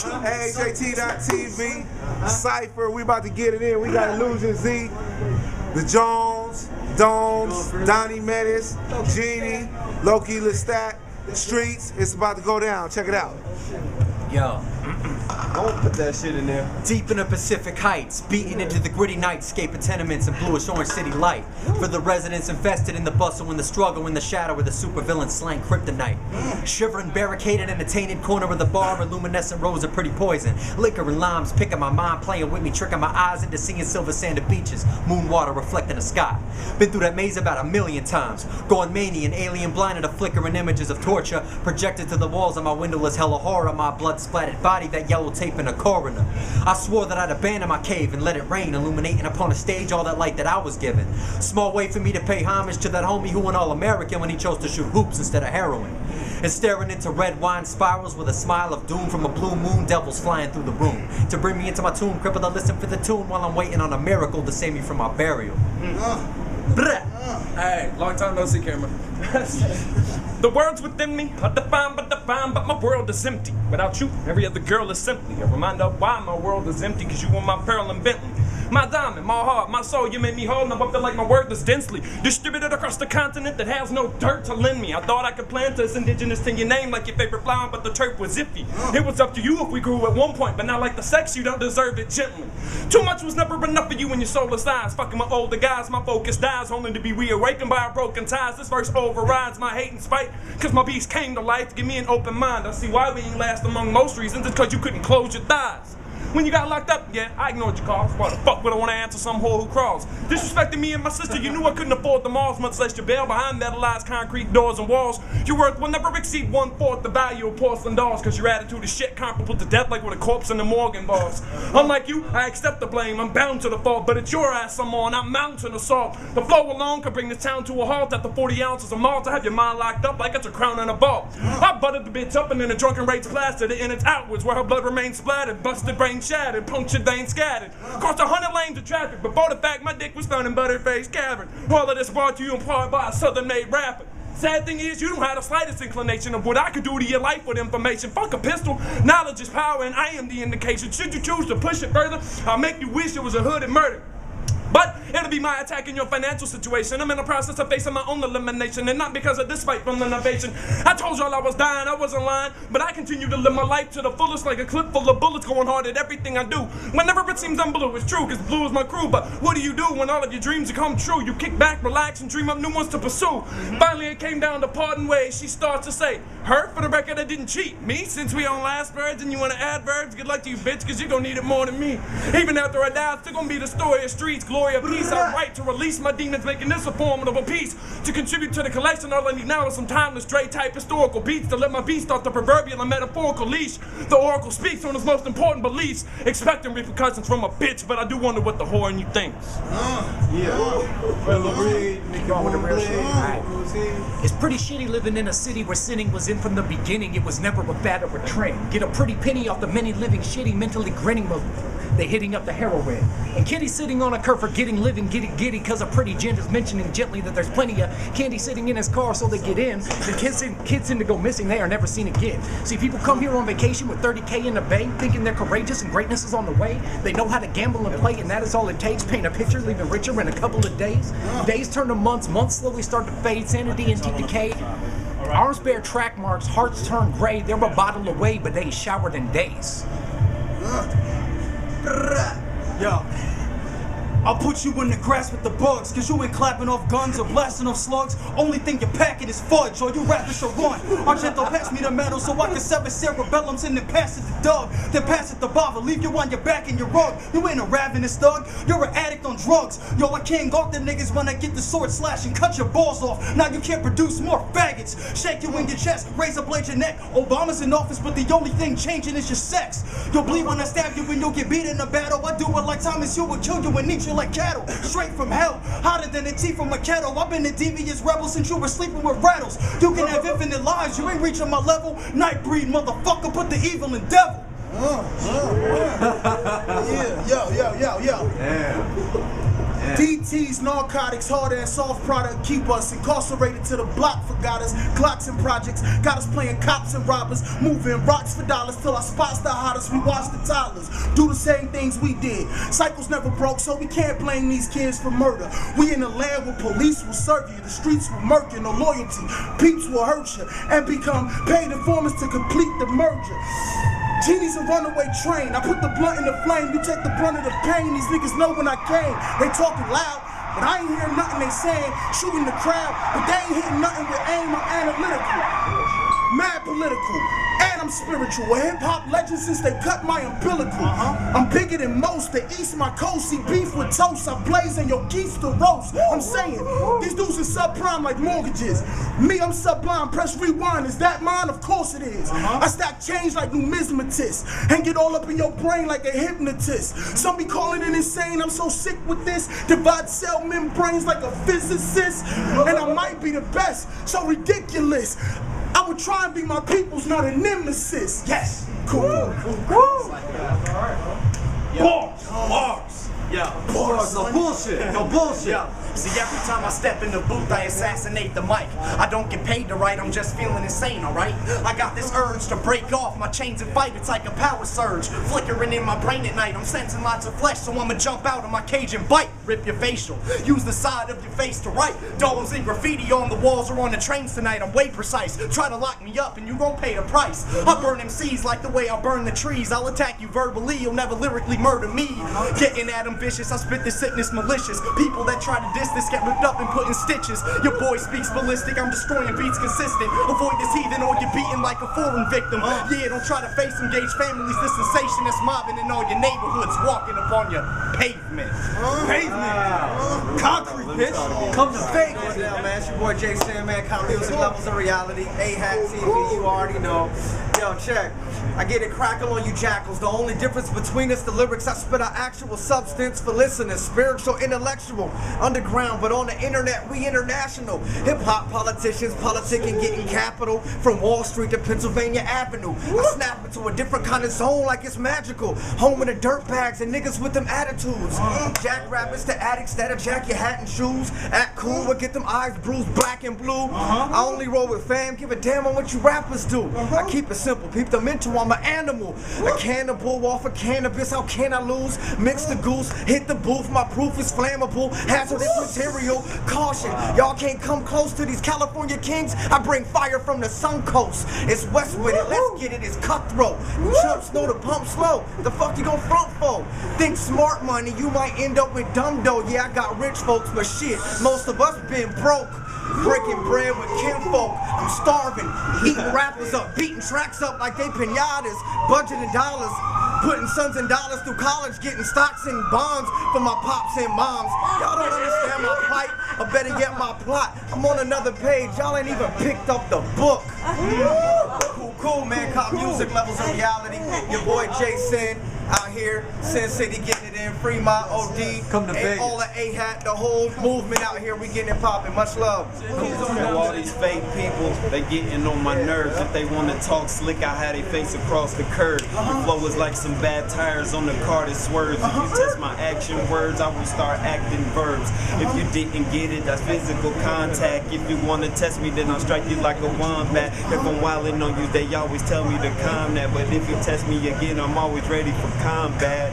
AHAT.TV, Cipher, we about to get it in. We got Illusion Z, the Jones, Domes, Donnie Menace, Genie, Loki Lestat, Streets. It's about to go down. Check it out. Yo. Don't put that shit in there. Deep in the Pacific Heights, beating into the gritty nightscape of tenements and bluish orange city light. For the residents infested in the bustle and the struggle in the shadow where the supervillain slang kryptonite. Shivering, barricaded in a tainted corner of the bar, a luminescent rose of pretty poison. Liquor and limes picking my mind, playing with me, tricking my eyes into seeing silver sanded beaches, moon water reflecting the sky. Been through that maze about 1,000,000 times. Gone manian, alien blinded of flickering images of torture, projected to the walls of my windowless hell of horror, my blood splattered body, that yellow tape in a coroner. I swore that I'd abandon my cave and let it rain, illuminating upon a stage all that light that I was given. Small way for me to pay homage to that homie who went all-American when he chose to shoot hoops instead of heroin. And staring into red wine spirals with a smile of doom from a blue moon, devils flying through the room. To bring me into my tomb, crippled to listen for the tune while I'm waiting on a miracle to save me from my burial. Hey, long time no see, Cameron. The words within me are defined, but my world is empty. Without you, every other girl is simply a reminder of why my world is empty, cause you were my pearl and Bentley. My diamond, my heart, my soul, you made me whole. Now I feel like my worth is densely distributed across the continent that has no dirt to lend me. I thought I could plant this indigenous to your name like your favorite flower, but the turf was iffy. It was up to you if we grew at one point, but not like the sex, you don't deserve it gently. Too much was never enough for you and your soulless eyes. Fucking with older guys, my focus dies, only to be reawakened by our broken ties. This verse overrides my hate and spite, cause my beast came to life. Give me an open mind. I see why we ain't last among most reasons. It's cause you couldn't close your thighs. When you got locked up, yeah, I ignored your calls. Why the fuck would I want to answer some whore who crawls? Disrespecting me and my sister, you knew I couldn't afford the malls, much less your bail behind metallized concrete doors and walls. Your worth will never exceed 1/4 the value of porcelain dolls, cause your attitude is shit comparable to death like with a corpse in the morgue involves. Unlike you, I accept the blame, I'm bound to the fault, but it's your ass I'm on, I'm mounting assault. The flow alone could bring this town to a halt after 40 ounces of malt to have your mind locked up like it's a crown and a ball. I buttered the bitch up and then a drunken rate's plastered, and it's outwards where her blood remains splattered, busted brain shattered, punctured veins scattered. Crossed 100 lanes of traffic, before the fact my dick was found in Butterface Cavern. All of this brought to you in part by a southern-made rapper. Sad thing is, you don't have the slightest inclination of what I could do to your life with information. Fuck a pistol, knowledge is power, and I am the indication. Should you choose to push it further, I'll make you wish it was a hooded murder. But it'll be my attack in your financial situation. I'm in the process of facing my own elimination, and not because of this fight from the innovation. I told y'all I was dying, I wasn't lying, but I continue to live my life to the fullest like a clip full of bullets going hard at everything I do. Whenever it seems I'm blue, it's true, cause blue is my crew. But what do you do when all of your dreams come true? You kick back, relax, and dream up new ones to pursue. Finally it came down to parting ways. She starts to say, her, for the record, I didn't cheat. Me, since we on last words and you wanna add verbs, good luck to you, bitch, cause you're gonna need it more than me. Even after I die, it's still gonna be the story of streets, glory of peace. I write to release my demons, making this a formidable piece. To contribute to the collection, all I need now is some timeless Dre-type historical beats to let my beast off the proverbial and metaphorical leash. The oracle speaks on his most important beliefs, expecting repercussions from a bitch, but I do wonder what the whore in you thinks. It's pretty shitty living in a city where sinning was in from the beginning. It was never a fad or a trend. Get a pretty penny off the many living shitty, mentally grinning mother. They hitting up the heroin. And Kitty sitting on a curb forgetting living giddy cause a pretty gent is mentioning gently that there's plenty of candy sitting in his car so they get in. The kids seem to go missing, they are never seen again. See, people come here on vacation with 30K in the bank, thinking they're courageous and greatness is on the way. They know how to gamble and play, and that is all it takes. Paint a picture, leaving richer in a couple of days. Days turn to months, months slowly start to fade, sanity and teeth decay. Arms bear track marks, hearts turn gray. They're a bottle away, but they ain't showered in days. Yo, I'll put you in the grass with the bugs, cause you ain't clapping off guns or blasting off slugs. Only thing you're packing is fudge, or you rappers should run. Argento, pass me the metal so I can sever cerebellums and then pass it to Doug. Then pass it to Bava, leave you on your back and your rug. You ain't a ravenous thug, you're an addict on drugs. Yo, I can't guard the niggas when I get the sword slash and cut your balls off. Now you can't produce more faggots. Shake you in your chest, razor blade your neck. Obama's in office, but the only thing changing is your sex. You'll bleed when I stab you and you'll get beat in a battle. I do it like Thomas, you will kill you and eat you like cattle, straight from hell, hotter than the tea from a kettle. I've been a devious rebel since you were sleeping with rattles. You can have infinite lives, you ain't reaching my level. Nightbreed, motherfucker, put the evil in devil. Yeah, yo. Damn. DTs, narcotics, harder and soft product keep us incarcerated to the block. Forgot us, Glocks and projects, got us playing cops and robbers, moving rocks for dollars till our spots the hottest. We watch the toddlers do the same things we did. Cycles never broke, so we can't blame these kids for murder. We in a land where police will serve you, the streets will murk you, no loyalty. Peeps will hurt you and become paid informants to complete the merger. Genie's a runaway train. I put the blunt in the flame. You take the brunt of the pain. These niggas know when I came. They talking loud, but I ain't hearing nothing they saying. Shooting the crowd, but they ain't hitting nothing with aim. I'm analytical, mad political, and I'm spiritual. A hip-hop legend since they cut my umbilical. I'm bigger than most. They east my coast. See beef with toast. I blaze and your geese to roast. I'm saying, these dudes is subprime like mortgages. Me, I'm sublime. Press rewind. Is that mine? Of course it is. I stack change like numismatists and get all up in your brain like a hypnotist. Some be calling it insane. I'm so sick with this. Divide cell membranes like a physicist. And I might be the best. So ridiculous. I would try and be my people's, not a nemesis. Yes. Cool. Bars. Yeah, bars, no bullshit, no bullshit. Yeah. See, every time I step in the booth, I assassinate the mic. I don't get paid to write, I'm just feeling insane, alright? I got this urge to break off my chains and fight, it's like a power surge flickering in my brain at night. I'm sensing lots of flesh, so I'ma jump out of my cage and bite. Rip your facial, use the side of your face to write. Domes and graffiti on the walls or on the trains tonight, I'm way precise. Try to lock me up and you gon' pay the price. I burn MCs like the way I burn the trees. I'll attack you verbally, you'll never lyrically murder me. Getting at them vicious, I spit this sickness malicious. People that try to diss this get ripped up and put in stitches. Your boy speaks ballistic, I'm destroying beats consistent. Avoid this heathen or you're beaten like a foreign victim. Yeah, don't try to face engage families. This sensation that's mobbing in all your neighborhoods, walking upon your pavement. Concrete, bitch. Come to Vegas. Yeah, man, it's your boy Jaysen, man. Count music levels of reality. AHAT Cipher, you already know. Yo, check. I get it crackle on you jackals. The only difference between us, the lyrics I spit are actual substance for listeners. Spiritual, intellectual, underground, but on the internet, we international. Hip-hop politicians, politicking, getting capital from Wall Street to Pennsylvania Avenue. I snap into a different kind of zone like it's magical. Home of the dirt bags and niggas with them attitudes. Jack rappers to addicts that'll jack your hat and shoes. Act cool, but get them eyes bruised black and blue. I only roll with fam, give a damn on what you rappers do. I keep it simple, peep the mental, I'm an animal. A cannibal off of cannabis, how can I lose? Mix the goose, hit the booth, my proof is flammable. Hazardous material, caution, y'all can't come close to these California kings. I bring fire from the sun coast. It's west with it, let's get it, it's cutthroat. You chumps know to pump slow, the fuck you gon' front for? Think smart money, you might end up with dumb dough. Yeah, I got rich folks, but shit, most of us been broke. Breaking bread with kinfolk, I'm starving. Eating rappers up, beating tracks up like they pinatas. Budgeting dollars, putting sons and dollars through college. Getting stocks and bonds for my pops and moms. Y'all don't understand my plight, or better yet my plot. I'm on another page, y'all ain't even picked up the book. Cool, man, cop music levels of reality. Your boy Jaysen out here, Sin City getting it in, free my OD. Come to Vegas. All the AHAT, the whole movement out here, we getting it popping. Much love. You know, all these fake people, they getting on my nerves. If they want to talk slick, I had their face across the curb. Your flow is like some bad tires on the car that swerves. If you test my action words, I will start acting verbs. If you didn't get it, that's physical contact. If you want to test me, then I'll strike you like a wombat. If I'm wildin' on you, they always tell me to calm that. But if you test me again, I'm always ready for combat.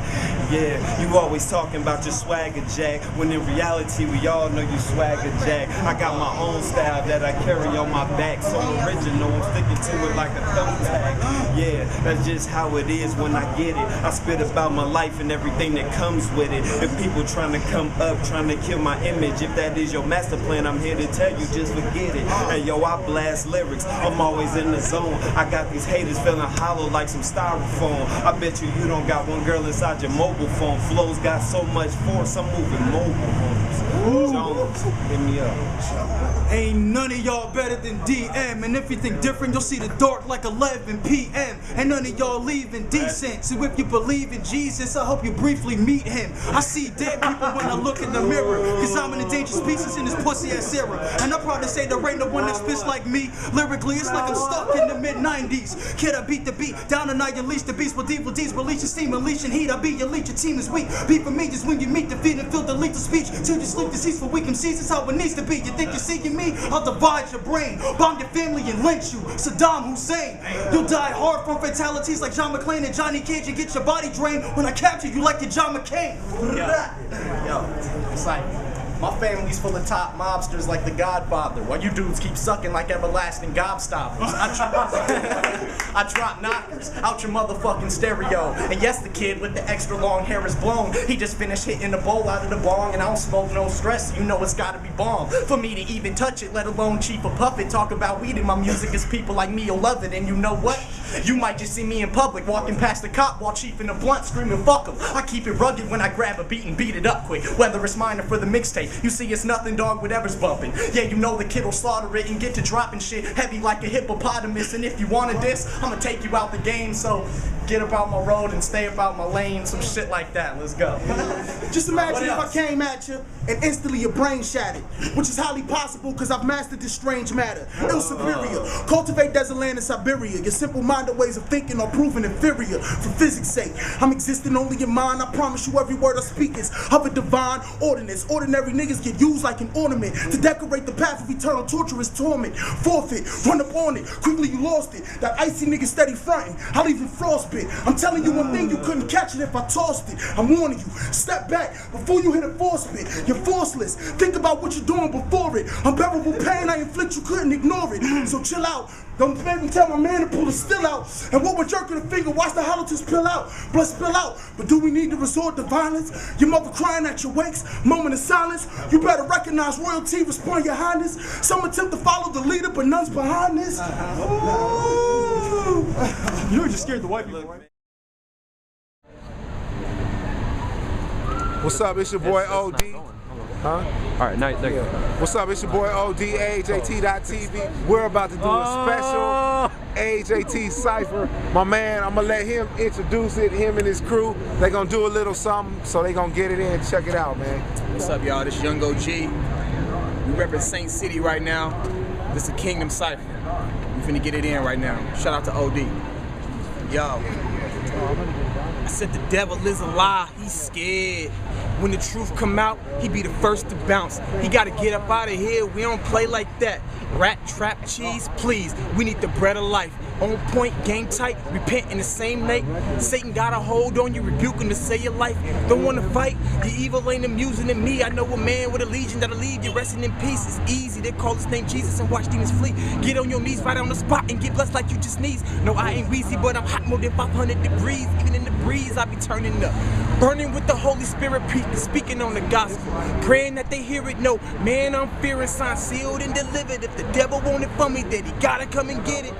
Yeah, you always talking about your swagger, Jack. When in reality, we all know you swagger, Jack. I got my own style that I carry on my back. So original, I'm sticking to it like a thumb tag. Yeah, that's just how it is when I get it. I spit about my life and everything that comes with it. If people trying to come up, trying to kill my image, if that is your master plan, I'm here to tell you, just forget it. Hey, yo, I blast lyrics, I'm always in the zone. I got these haters feeling hollow like some styrofoam. I bet you don't got one girl inside your mobile phone. Flows got so much force, I'm moving mobile phones. Jones, hit me up. Ain't none of y'all better than DM. And if you think different, you'll see the dark like 11 p.m. and none of y'all leaving decent. So if you believe in Jesus, I hope you briefly meet him. I see dead people when I look in the mirror, cause I'm an endangered species in this pussy ass era. And I'm proud to say there ain't no one that spits like me. Lyrically, it's like I'm stuck in the mid-90s. Kid, I beat the beat, down and I unleash the beast with evil deeds, release your steam, unleashing heat. I be your leech, your team is weak. Beat for me just when you meet defeat and feel the lethal speech. Till you sleep disease for weak MCs, it's how it needs to be. You think you're seeking me? I'll divide your brain, bomb your family and lynch you. Saddam Hussein. You'll die hard from fatalities like John McClane and Johnny Cage. You get your body drained when I capture you like your John McCain. Yo, it's like my family's full of top mobsters like The Godfather, while you dudes keep sucking like everlasting gobstoppers. I drop knockers out your motherfucking stereo. And yes, the kid with the extra long hair is blown. He just finished hitting the bowl out of the bong, and I don't smoke no stress, so you know it's gotta be bomb. For me to even touch it, let alone Chief or Puppet. Talk about weed in my music is people like me will love it. And you know what? You might just see me in public walking past the cop while Chief in the blunt screaming fuck him. I keep it rugged when I grab a beat and beat it up quick. Whether it's mine or for the mixtape, you see it's nothing, dog, whatever's bumping. Yeah, you know the kid'll slaughter it and get to dropping shit heavy like a hippopotamus. And if you wanted this, I'ma take you out the game. So get about my road and stay about my lane, some shit like that. Let's go. Just imagine if I came at you and instantly your brain shattered, which is highly possible because I've mastered this strange matter. Ill superior, cultivate desert land in Siberia. Your simple-minded ways of thinking are proven inferior. For physics' sake, I'm existing only in mind. I promise you every word I speak is of a divine ordinance. Ordinary niggas get used like an ornament to decorate the path of eternal torturous torment. Forfeit, run up on it, quickly you lost it. That icy nigga steady fronting, I'll even frostbite. I'm telling you one thing, you couldn't catch it if I tossed it. I'm warning you, step back before you hit a force pit. You're forceless, think about what you're doing before it. Unbearable pain I inflict, you couldn't ignore it. So chill out, don't make me tell my man to pull the still out. And what we're jerking the finger, watch the hollow spill out. Blood spill out, but do we need to resort to violence? Your mother crying at your wakes, moment of silence. You better recognize royalty, respond your highness. Some attempt to follow the leader, but none's behind this. You were just scared the white people, right? What's up? It's your boy OD. Huh? Alright, nice. What's up? It's your boy OD, AHAT.TV. We're about to do a special AHAT Cipher. My man, I'm gonna let him introduce it, him and his crew. They gonna do a little something, so they gonna get it in. Check it out, man. What's up, y'all? This Young OG. We represent Saint City right now. This is the Kingdom Cipher. We finna get it in right now. Shout out to OD. Yo. I said the devil is a lie, he's scared. When the truth come out, he be the first to bounce. He gotta get up out of here, we don't play like that. Rat, trap, cheese, please, we need the bread of life. On point, game tight, repent in the same night. Satan got a hold on you, rebuking to save your life. Don't wanna fight, the evil ain't amusing to me. I know a man with a legion that'll leave you resting in peace. It's easy, they call his name Jesus and watch demons flee. Get on your knees right on the spot and get blessed like you just sneeze. No, I ain't wheezy, but I'm hot more than 500 degrees. Even in the breeze, I be turning up. Burning with the Holy Spirit, speaking on the gospel. Praying that they hear it, no, man, I'm fearing signs sealed and delivered. If the devil want it from me, then he gotta come and get it.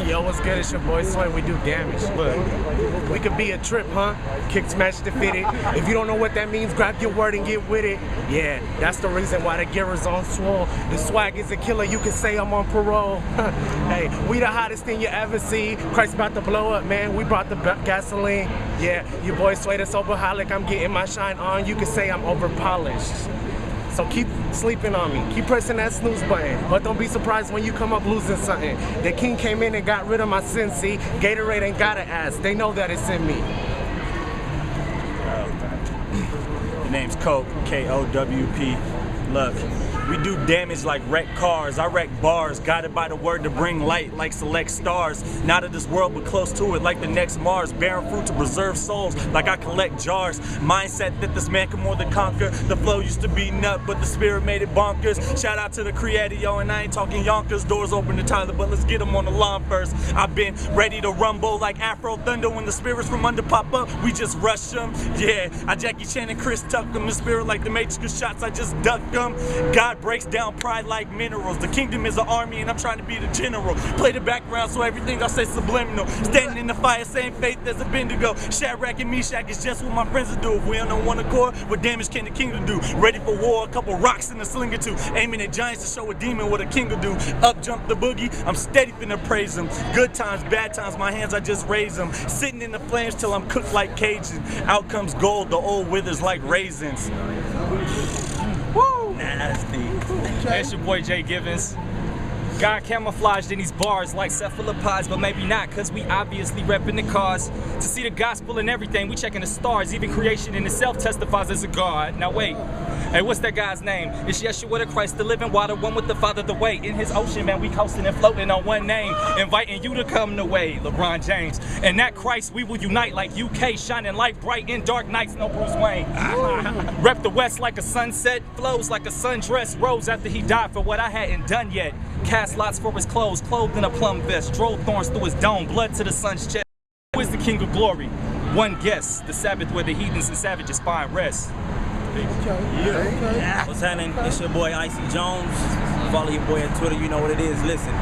Yo, what's good? It's your boy Sway. We do damage. Look, we could be a trip, huh? Kick, smash, defeat it. If you don't know what that means, grab your word and get with it. Yeah, that's the reason why the gear is on swole. The swag is a killer. You can say I'm on parole. Hey, we the hottest thing you ever see. Christ about to blow up, man. We brought the gasoline. Yeah, your boy Sway the soberholic. I'm getting my shine on. You can say I'm over polished. So keep sleeping on me, keep pressing that snooze button, but don't be surprised when you come up losing something. The king came in and got rid of my sin, see? Gatorade ain't gotta ask, they know that it's in me. The name's Coke, K-O-W-P. Look, we do damage like wrecked cars. I wreck bars, guided by the word to bring light like select stars. Not of this world, but close to it like the next Mars. Bearing fruit to preserve souls like I collect jars. Mindset that this man can more than conquer. The flow used to be nut, but the spirit made it bonkers. Shout out to the creator, yo, and I ain't talking Yonkers. Doors open to Tyler, but let's get him on the lawn first. I've been ready to rumble like Afro Thunder. When the spirits from under pop up, we just rush them. Yeah, I Jackie Chan and Chris Tuck them. The spirit like the Matrix shots, I just duck them. God God breaks down pride like minerals. The kingdom is an army and I'm trying to be the general. Play the background so everything I say subliminal. Standing in the fire, same faith as a Bendigo. Shadrach and Meshach is just what my friends will do. If we on one accord, what damage can the kingdom do? Ready for war, a couple rocks in a sling or two. Aiming at giants to show a demon what a king will do. Up jump the boogie, I'm steady finna praise him. Good times, bad times, my hands I just raise them. Sitting in the flames till I'm cooked like Cajun. Out comes gold, the old withers like raisins. Woo! Nasty. It's your boy Jay Givens. God camouflaged in these bars like cephalopods, but maybe not, cause we obviously repping the cause. To see the gospel in everything, we checking the stars. Even creation in itself testifies as a God. Now wait, hey, what's that guy's name? It's Yeshua the Christ, the living water, one with the Father, the way. In his ocean, man, we coasting and floating on one name. Inviting you to come the way, LeBron James. And that Christ, we will unite like UK, shining light bright in dark nights, no Bruce Wayne. Rep the West like a sunset, flows like a sundress, rose after he died for what I hadn't done yet. Cast lots for his clothes, clothed in a plum vest, drove thorns through his dome, blood to the sun's chest. Who is the King of Glory? One guess, the Sabbath where the heathens and savages find rest. Yeah. What's happening? It's your boy Icy Jones. Follow your boy on Twitter, you know what it is. Listen,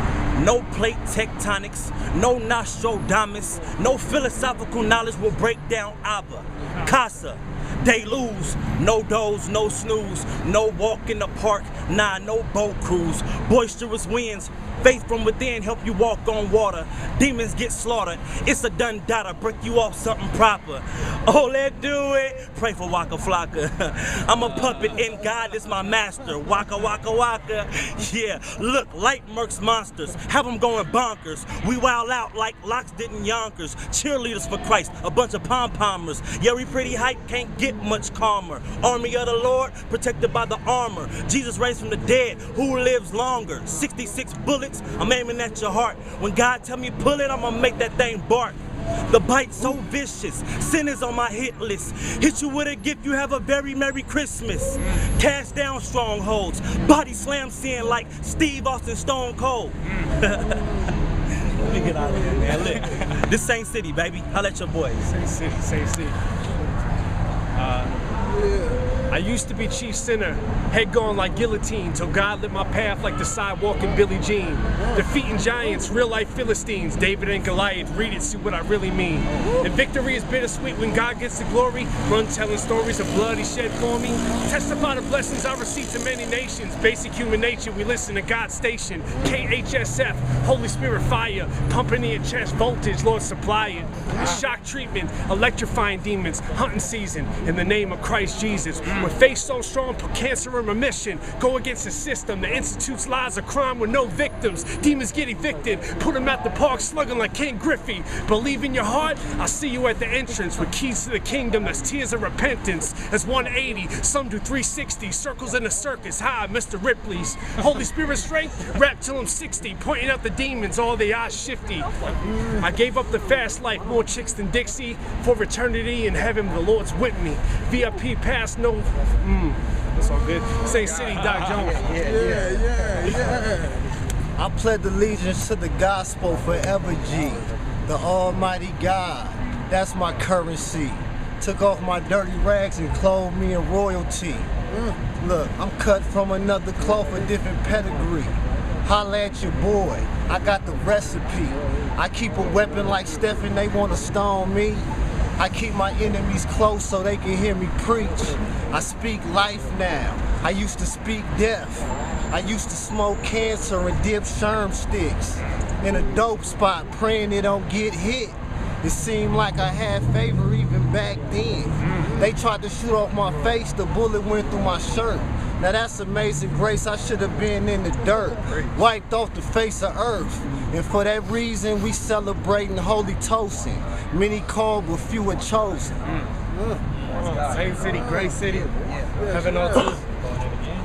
no plate tectonics, no Nostradamus, no philosophical knowledge will break down Abba, Casa. They lose, no doze, no snooze, no walk in the park, nah, no boat cruise. Boisterous winds, faith from within help you walk on water. Demons get slaughtered, it's a done data, break you off something proper. Oh, let's do it, pray for Waka Flocka. I'm a puppet and God is my master. Waka Waka Waka, yeah, look, light murks monsters, have them going bonkers. We wild out like Locks did in Yonkers. Cheerleaders for Christ, a bunch of pom-pommers. Yeah, we pretty hype, can't get much calmer. Army of the Lord, protected by the armor. Jesus raised from the dead, who lives longer? 66 bullets, I'm aiming at your heart. When God tell me pull it, I'ma make that thing bark. The bite so vicious, sin is on my hit list. Hit you with a gift, you have a very Merry Christmas. Cast down strongholds, body slam sin like Steve Austin Stone Cold. Let me get out of here, man. Look, this same city, baby. Holla at your boy. Same city, same city. I used to be chief sinner, head going like guillotine, till God lit my path like the sidewalk in Billie Jean. Defeating giants, real life Philistines, David and Goliath, read it, see what I really mean. And victory is bittersweet when God gets the glory, run telling stories of blood he shed for me. Testify the blessings I received to many nations, basic human nature, we listen to God's station. KHSF, Holy Spirit fire, pumping in your chest voltage, Lord supply it. And shock treatment, electrifying demons, hunting season, in the name of Christ Jesus. With faith so strong, put cancer in remission. Go against the system, the institute's lies of crime with no victims. Demons get evicted, put them at the park slugging like Ken Griffey. Believe in your heart, I'll see you at the entrance with keys to the kingdom, that's tears of repentance. That's 180, some do 360, circles in the circus, hi, Mr. Ripley's. Holy Spirit strength, rap till I'm 60, pointing out the demons, all the eyes shifty. I gave up the fast life, more chicks than Dixie. For eternity in heaven, the Lord's with me. VIP pass, no, that's all good. Same city, Doc Jones. I pledge allegiance to the gospel forever, G. The Almighty God, that's my currency. Took off my dirty rags and clothed me in royalty. Look, I'm cut from another cloth, a different pedigree. Holla at your boy, I got the recipe. I keep a weapon like Stephen, they wanna stone me. I keep my enemies close so they can hear me preach. I speak life now, I used to speak death. I used to smoke cancer and dip sherm sticks. In a dope spot, praying it don't get hit. It seemed like I had favor even back then. They tried to shoot off my face, the bullet went through my shirt. Now that's amazing grace, I should have been in the dirt, wiped off the face of earth. And for that reason, we celebrating holy toasting. Many called, but few are chosen. Same city, great city. Heaven on two.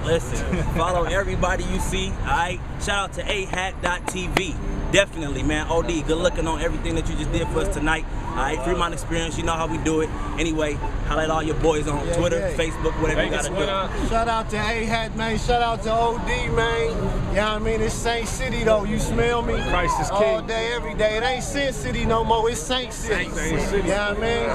Listen, follow everybody you see, alright? Shout out to AHAT.TV. Definitely, man. OD, good looking on everything that you just did for us tonight. All right, Fremont Experience, you know how we do it. Anyway, holla at all your boys on Twitter, Facebook, whatever you gotta do. Shout out to AHAT, man. Shout out to OD, man. You know what I mean? It's Saint City, though. You smell me? Christ is all king. day, every day. It ain't Sin City no more. It's Saint City. You know what I mean?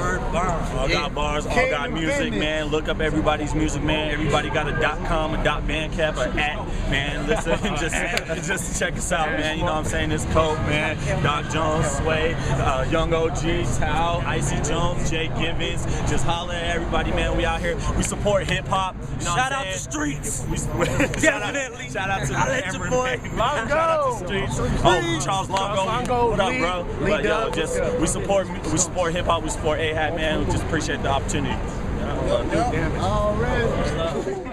All got bars, all got music, man. Look up everybody's music, man. Everybody got a .com, a .bandcamp, a @ man. Listen, just check us out, man. You know what I'm saying? It's Coke, man. Doc Jones, Sway, Young OG, Tao, Icy Jones, Jay Givens. Just holler at everybody, man. We out here. We support hip hop. You know Shout out the streets. Definitely. Shout out to I let your boy Shout out to streets. Oh, Charles Longo. What up, bro? But yo, just we support hip hop. We support AHAT, man. We just appreciate the opportunity. Already.